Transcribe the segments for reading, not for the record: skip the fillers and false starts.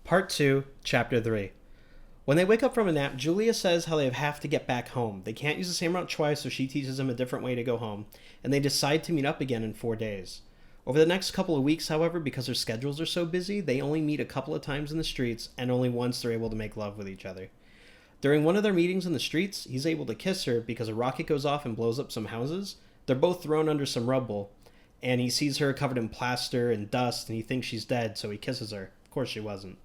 Part 2, Chapter 3. When they wake up from a nap, Julia says how they have to get back home. They can't use the same route twice, so she teaches them a different way to go home, and they decide to meet up again in 4 days. Over the next couple of weeks, however, because their schedules are so busy, they only meet a couple of times in the streets, and only once they're able to make love with each other. During one of their meetings in the streets, he's able to kiss her because a rocket goes off and blows up some houses. They're both thrown under some rubble, and he sees her covered in plaster and dust, and he thinks she's dead, so he kisses her. Of course she wasn't.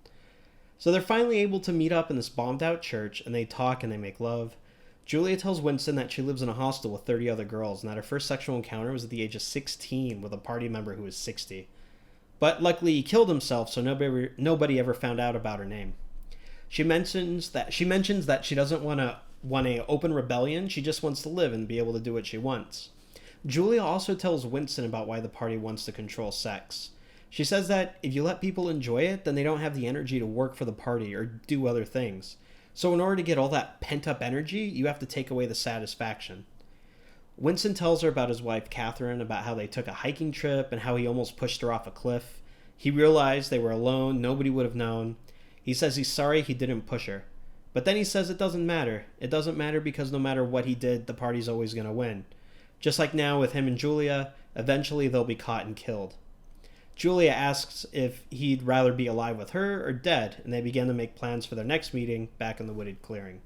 So they're finally able to meet up in this bombed-out church, and they talk and they make love. Julia tells Winston that she lives in a hostel with 30 other girls, and that her first sexual encounter was at the age of 16 with a party member who was 60. But luckily he killed himself, so nobody ever found out about her name. She mentions that she doesn't want a open rebellion, she just wants to live and be able to do what she wants. Julia also tells Winston about why the party wants to control sex. She says that if you let people enjoy it, then they don't have the energy to work for the party or do other things. So in order to get all that pent-up energy, you have to take away the satisfaction. Winston tells her about his wife, Catherine, about how they took a hiking trip and how he almost pushed her off a cliff. He realized they were alone, nobody would have known. He says he's sorry he didn't push her. But then he says it doesn't matter. It doesn't matter because no matter what he did, the party's always going to win. Just like now with him and Julia, eventually they'll be caught and killed. Julia asks if he'd rather be alive with her or dead, and they begin to make plans for their next meeting back in the wooded clearing.